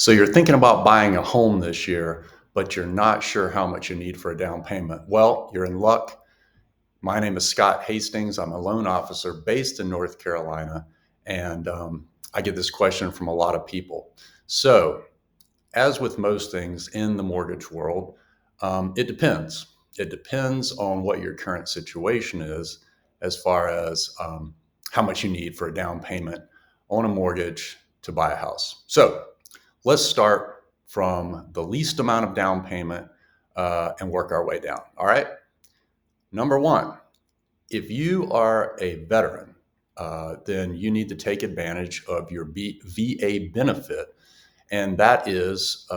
So you're thinking about buying a home this year, but you're not sure how much you need for a down payment. Well, you're in luck. My name is Scott Hastings. I'm a loan officer based in North Carolina, and I get this question from a lot of people. So, as with most things in the mortgage world, it depends. It depends on what your current situation is as far as how much you need for a down payment on a mortgage to buy a house. So, let's start from the least amount of down payment and work our way down. All right. Number one, if you are a veteran, then you need to take advantage of your VA benefit. And that is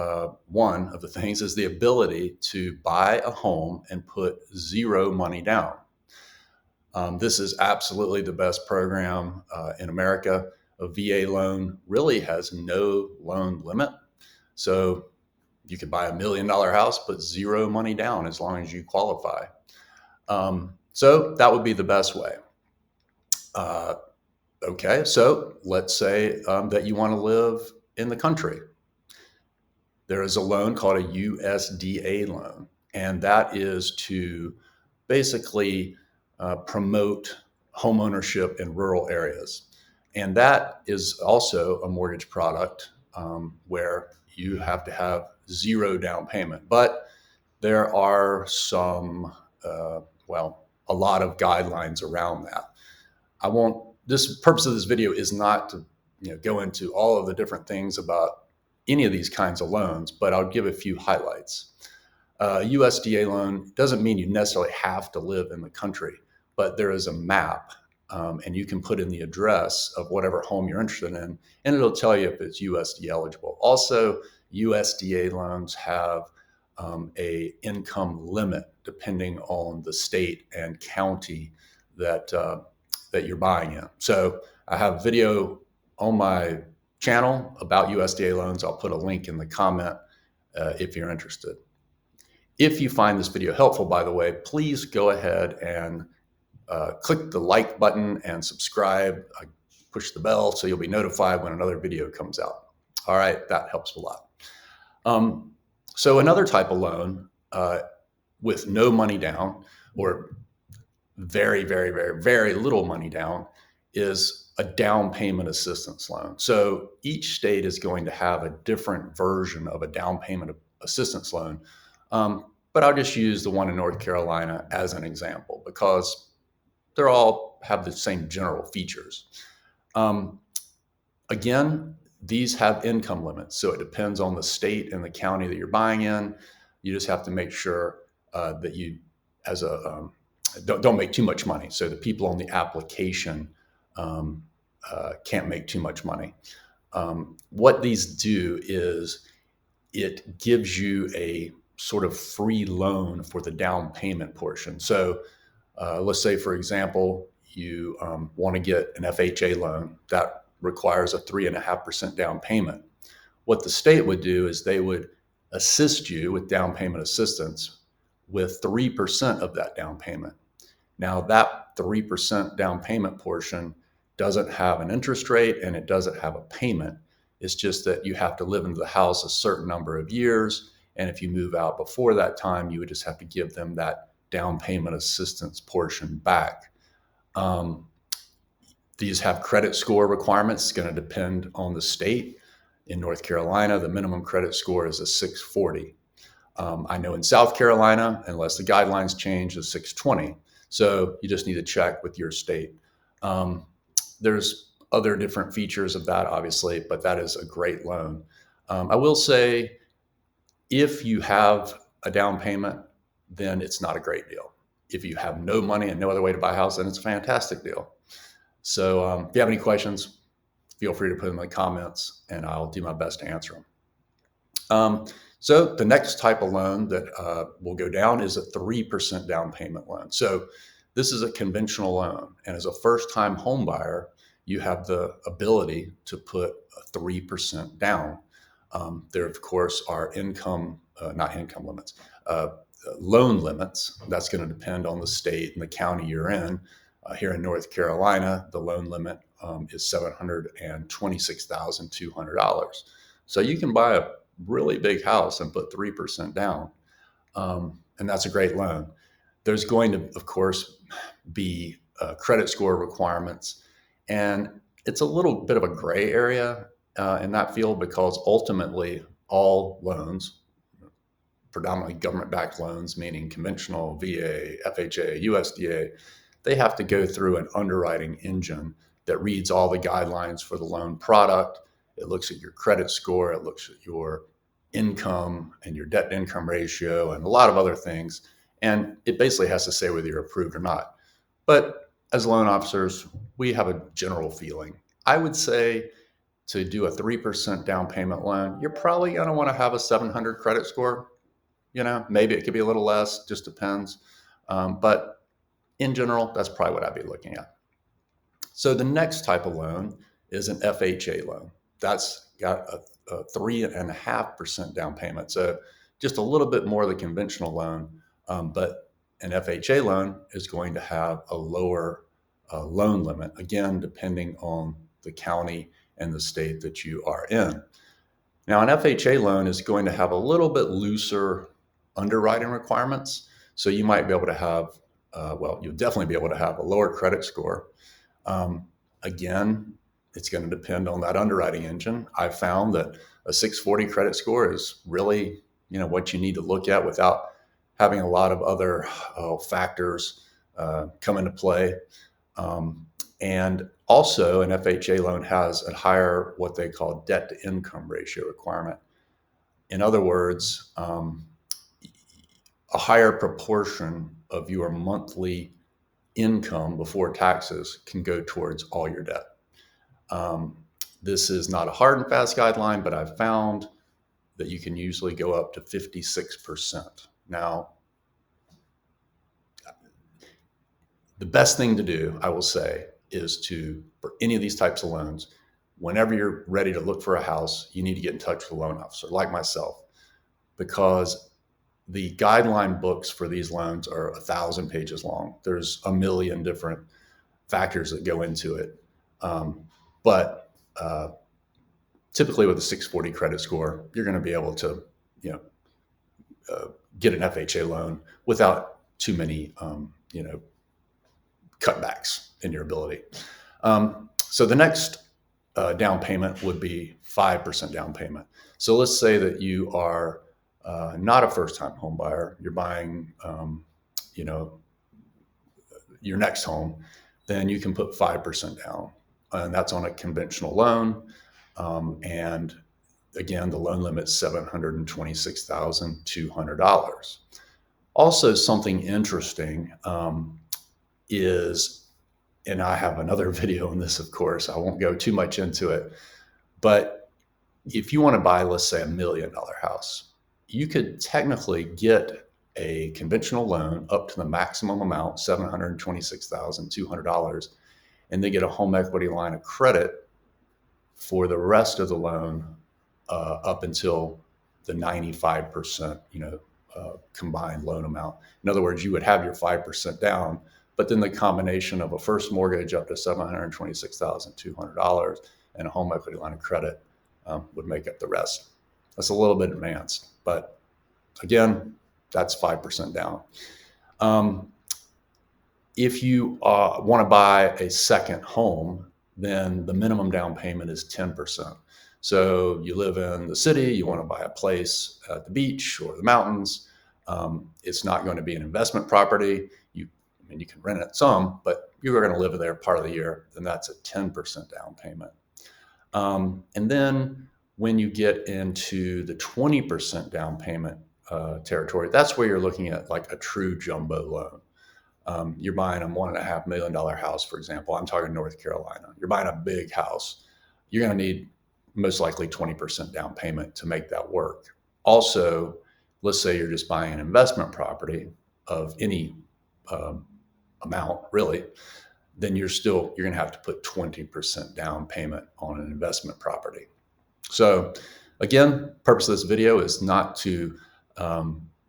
one of the things is the ability to buy a home and put zero money down. This is absolutely the best program in America. A VA loan really has no loan limit. So you could buy $1 million house, put zero money down as long as you qualify. So that would be the best way. Okay, so let's say that you want to live in the country. There is a loan called a USDA loan, and that is to basically promote homeownership in rural areas. And that is also a mortgage product where you have to have zero down payment. But there are some, a lot of guidelines around that. This purpose of this video is not to go into all of the different things about any of these kinds of loans, but I'll give a few highlights. USDA loan doesn't mean you necessarily have to live in the country, but there is a map and you can put in the address of whatever home you're interested in, and it'll tell you if it's USDA eligible. Also, USDA loans have a income limit depending on the state and county that you're buying in. So I have a video on my channel about USDA loans. I'll put a link in the comment if you're interested. If you find this video helpful, by the way, please go ahead and click the like button and subscribe. Push the bell so you'll be notified when another video comes out. All right, that helps a lot. So another type of loan with no money down or very, very, very, very little money down is a down payment assistance loan. So each state is going to have a different version of a down payment assistance loan. But I'll just use the one in North Carolina as an example because they all have the same general features. Again, these have income limits. So it depends on the state and the county that you're buying in. You just have to make sure that you, don't make too much money. So the people on the application can't make too much money. What these do is it gives you a sort of free loan for the down payment portion. So let's say, for example, you want to get an FHA loan that requires a 3.5% down payment. What the state would do is they would assist you with down payment assistance with 3% of that down payment. Now that 3% down payment portion doesn't have an interest rate and it doesn't have a payment. It's just that you have to live into the house a certain number of years. And if you move out before that time, you would just have to give them that down payment assistance portion back. These have credit score requirements. It's going to depend on the state. In North Carolina, the minimum credit score is a 640. I know in South Carolina, unless the guidelines change, is 620. So you just need to check with your state. There's other different features of that, obviously, but that is a great loan. I will say, if you have a down payment, then it's not a great deal. If you have no money and no other way to buy a house, then it's a fantastic deal. So if you have any questions, feel free to put them in the comments and I'll do my best to answer them. So the next type of loan that will go down is a 3% down payment loan. So this is a conventional loan. And as a first-time home buyer, you have the ability to put a 3% down. There, of course, are loan limits. That's going to depend on the state and the county you're in. Here in North Carolina, the loan limit is $726,200. So you can buy a really big house and put 3% down. And that's a great loan. There's going to, of course, be credit score requirements. And it's a little bit of a gray area in that field because ultimately all loans, predominantly government-backed loans, meaning conventional, VA, FHA, USDA, they have to go through an underwriting engine that reads all the guidelines for the loan product. It looks at your credit score, it looks at your income and your debt to income ratio and a lot of other things. And it basically has to say whether you're approved or not. But as loan officers, we have a general feeling. I would say to do a 3% down payment loan, you're probably going to want to have a 700 credit score. Maybe it could be a little less, just depends. But in general, that's probably what I'd be looking at. So the next type of loan is an FHA loan. That's got a 3.5% down payment. So just a little bit more of the conventional loan, but an FHA loan is going to have a lower loan limit, again, depending on the county and the state that you are in. Now, an FHA loan is going to have a little bit looser underwriting requirements. So you might be able to have, you'll definitely be able to have a lower credit score. Again, it's going to depend on that underwriting engine. I've found that a 640 credit score is really, what you need to look at without having a lot of other factors come into play. And also an FHA loan has a higher, what they call debt to income ratio requirement. In other words, a higher proportion of your monthly income before taxes can go towards all your debt. This is not a hard and fast guideline, but I've found that you can usually go up to 56%. Now, the best thing to do, I will say, is for any of these types of loans, whenever you're ready to look for a house, you need to get in touch with a loan officer like myself, because the guideline books for these loans are 1,000 pages long. There's a million different factors that go into it. But typically with a 640 credit score, you're going to be able to, get an FHA loan without too many, cutbacks in your ability. So the next down payment would be 5% down payment. So let's say that you are not a first-time home buyer. You're buying, your next home. Then you can put 5% down, and that's on a conventional loan. And again, the loan limit is $726,200. Also, something interesting is, and I have another video on this, of course, I won't go too much into it, but if you want to buy, let's say, $1 million house, you could technically get a conventional loan up to the maximum amount, $726,200, and they get a home equity line of credit for the rest of the loan up until the 95%, combined loan amount. In other words, you would have your 5% down, but then the combination of a first mortgage up to $726,200 and a home equity line of credit would make up the rest. That's a little bit advanced, but again, that's 5% down. If you want to buy a second home, then the minimum down payment is 10%. So you live in the city, you want to buy a place at the beach or the mountains. It's not going to be an investment property. You can rent it some, but you're going to live there part of the year, then that's a 10% down payment. And then when you get into the 20% down payment territory, that's where you're looking at like a true jumbo loan. You're buying a $1.5 million house, for example. I'm talking North Carolina. You're buying a big house. You're going to need most likely 20% down payment to make that work. Also, let's say you're just buying an investment property of any amount, really, then you're going to have to put 20% down payment on an investment property. So again, purpose of this video is not to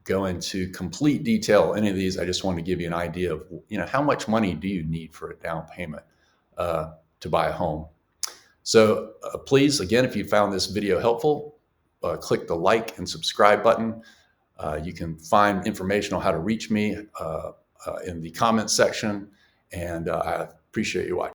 go into complete detail any of these. I just want to give you an idea of, how much money do you need for a down payment to buy a home. So please, again, if you found this video helpful, click the like and subscribe button. You can find information on how to reach me in the comments section, and I appreciate you watching.